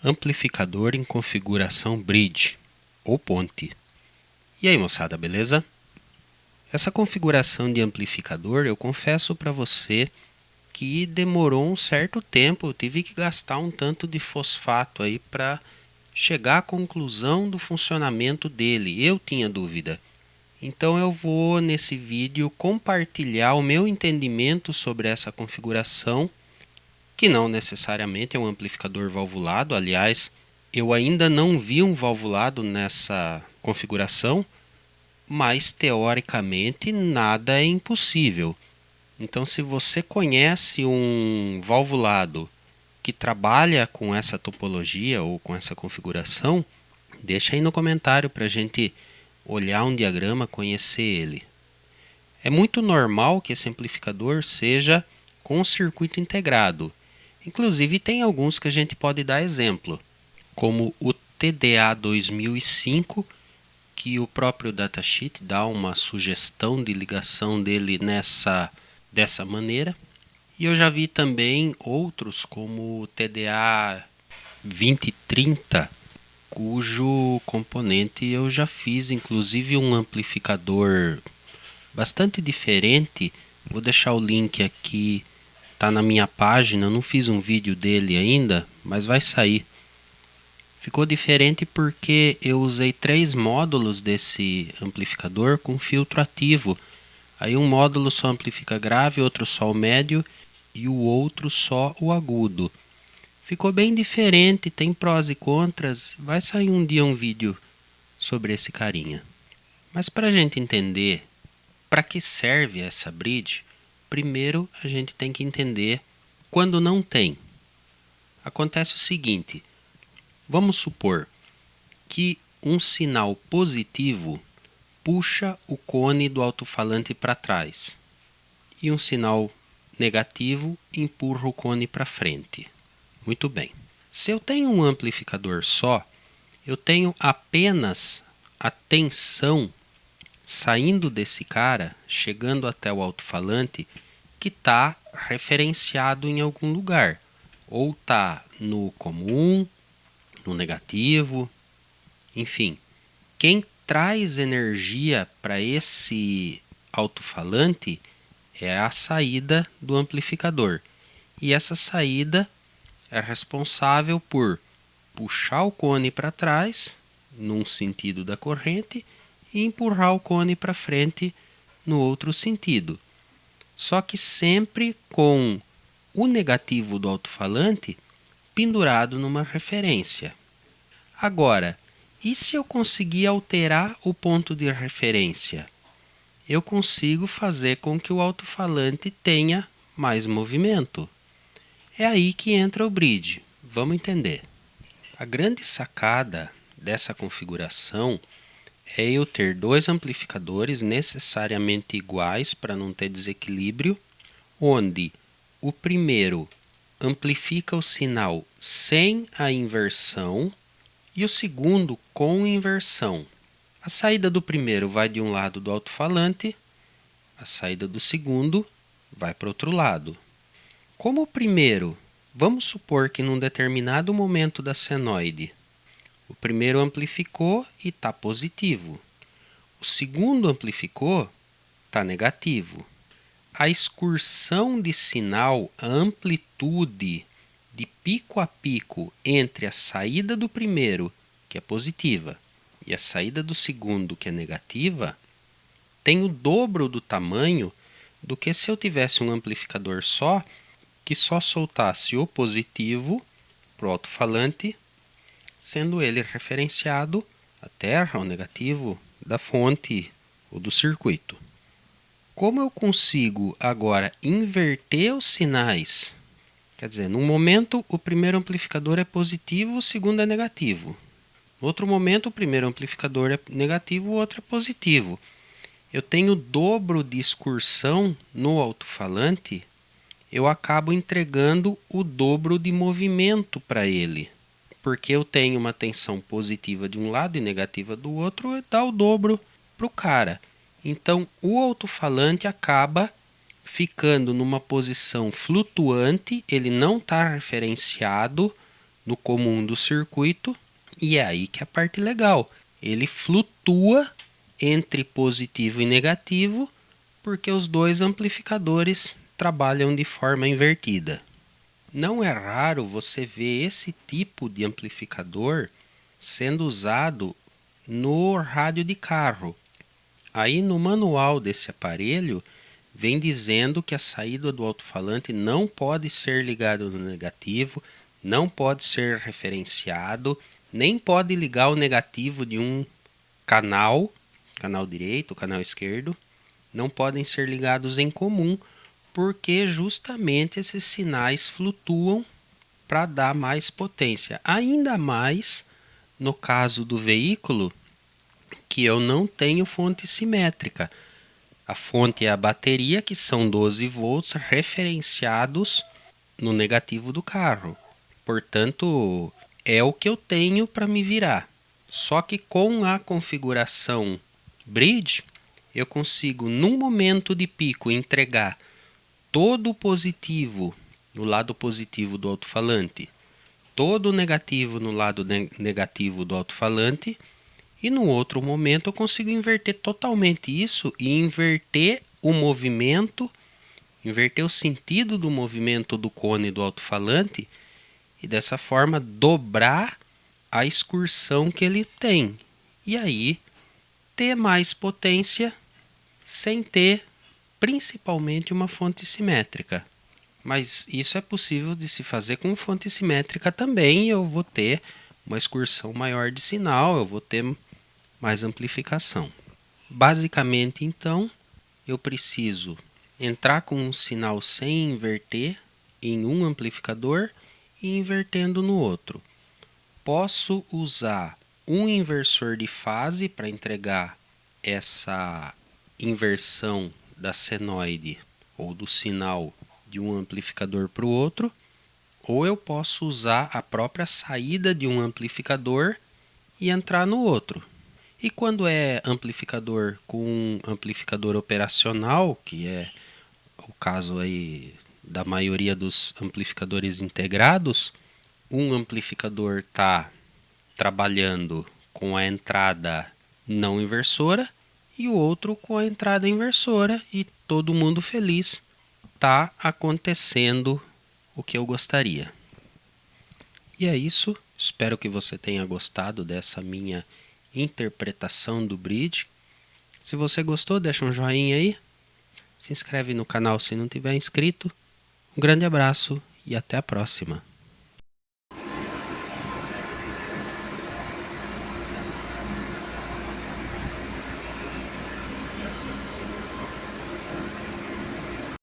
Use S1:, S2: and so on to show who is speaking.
S1: Amplificador em configuração bridge ou ponte. E aí, moçada, beleza? Essa configuração de amplificador, eu confesso para você que demorou um certo tempo. Eu tive que gastar um tanto de fosfato aí para chegar à conclusão do funcionamento dele. Eu tinha dúvida. Então eu vou nesse vídeo compartilhar o meu entendimento sobre essa configuração, que não necessariamente é um amplificador valvulado. Aliás, eu ainda não vi um valvulado nessa configuração, mas teoricamente nada é impossível. Então, se você conhece um valvulado que trabalha com essa topologia ou com essa configuração, deixa aí no comentário para a gente olhar um diagrama, conhecer ele. É muito normal que esse amplificador seja com circuito integrado. Inclusive, tem alguns que a gente pode dar exemplo, como o TDA 2005, que o próprio datasheet dá uma sugestão de ligação dele dessa maneira. E eu já vi também outros, como o TDA 2030, cujo componente eu já fiz, inclusive um amplificador bastante diferente. Vou deixar o link aqui. Está na minha página, eu não fiz um vídeo dele ainda, mas vai sair. Ficou diferente porque eu usei 3 módulos desse amplificador com filtro ativo. Aí um módulo só amplifica grave, outro só o médio e o outro só o agudo. Ficou bem diferente, tem prós e contras. Vai sair um dia um vídeo sobre esse carinha. Mas para a gente entender para que serve essa bridge, primeiro a gente tem que entender quando não tem. Acontece o seguinte, vamos supor que um sinal positivo puxa o cone do alto-falante para trás e um sinal negativo empurra o cone para frente. Muito bem. Se eu tenho um amplificador só, eu tenho apenas a tensão saindo desse cara, chegando até o alto-falante, que está referenciado em algum lugar. Ou está no comum, no negativo, enfim. Quem traz energia para esse alto-falante é a saída do amplificador. E essa saída é responsável por puxar o cone para trás, num sentido da corrente, e empurrar o cone para frente no outro sentido. Só que sempre com o negativo do alto-falante pendurado numa referência. Agora, e se eu conseguir alterar o ponto de referência? Eu consigo fazer com que o alto-falante tenha mais movimento. É aí que entra o bridge. Vamos entender. A grande sacada dessa configuração é eu ter 2 amplificadores necessariamente iguais para não ter desequilíbrio, onde o primeiro amplifica o sinal sem a inversão e o segundo com inversão. A saída do primeiro vai de um lado do alto-falante, a saída do segundo vai para o outro lado. Como o primeiro, vamos supor que num determinado momento da senoide, o primeiro amplificou e está positivo. O segundo amplificou, está negativo. A excursão de sinal, a amplitude de pico a pico entre a saída do primeiro, que é positiva, e a saída do segundo, que é negativa, tem o dobro do tamanho do que se eu tivesse um amplificador só, que só soltasse o positivo para o alto-falante, sendo ele referenciado à terra, ao negativo da fonte ou do circuito. Como eu consigo agora inverter os sinais? Quer dizer, num momento o primeiro amplificador é positivo, o segundo é negativo. No outro momento o primeiro amplificador é negativo, o outro é positivo. Eu tenho o dobro de excursão no alto-falante, eu acabo entregando o dobro de movimento para ele. Porque eu tenho uma tensão positiva de um lado e negativa do outro, dá o dobro para o cara. Então, o alto-falante acaba ficando numa posição flutuante, ele não está referenciado no comum do circuito, e é aí que é a parte legal. Ele flutua entre positivo e negativo, porque os dois amplificadores trabalham de forma invertida. Não é raro você ver esse tipo de amplificador sendo usado no rádio de carro. Aí no manual desse aparelho vem dizendo que a saída do alto-falante não pode ser ligada no negativo, não pode ser referenciado, nem pode ligar o negativo de um canal direito, canal esquerdo, não podem ser ligados em comum, porque justamente esses sinais flutuam para dar mais potência. Ainda mais no caso do veículo, que eu não tenho fonte simétrica. A fonte é a bateria, que são 12 volts referenciados no negativo do carro. Portanto, é o que eu tenho para me virar. Só que com a configuração bridge, eu consigo, num momento de pico, entregar todo o positivo no lado positivo do alto-falante, todo o negativo no lado negativo do alto-falante, e no outro momento eu consigo inverter totalmente isso e inverter o movimento, inverter o sentido do movimento do cone do alto-falante e dessa forma dobrar a excursão que ele tem. E aí ter mais potência sem ter principalmente uma fonte simétrica. Mas isso é possível de se fazer com fonte simétrica também. Eu vou ter uma excursão maior de sinal, eu vou ter mais amplificação. Basicamente, então, eu preciso entrar com um sinal sem inverter em um amplificador e invertendo no outro. Posso usar um inversor de fase para entregar essa inversão da senoide ou do sinal de um amplificador para o outro, ou eu posso usar a própria saída de um amplificador e entrar no outro. E quando é amplificador com um amplificador operacional, que é o caso aí da maioria dos amplificadores integrados, um amplificador está trabalhando com a entrada não inversora e o outro com a entrada inversora, e todo mundo feliz. Está acontecendo o que eu gostaria. E é isso. Espero que você tenha gostado dessa minha interpretação do bridge. Se você gostou, deixa um joinha aí. Se inscreve no canal se não tiver inscrito. Um grande abraço e até a próxima.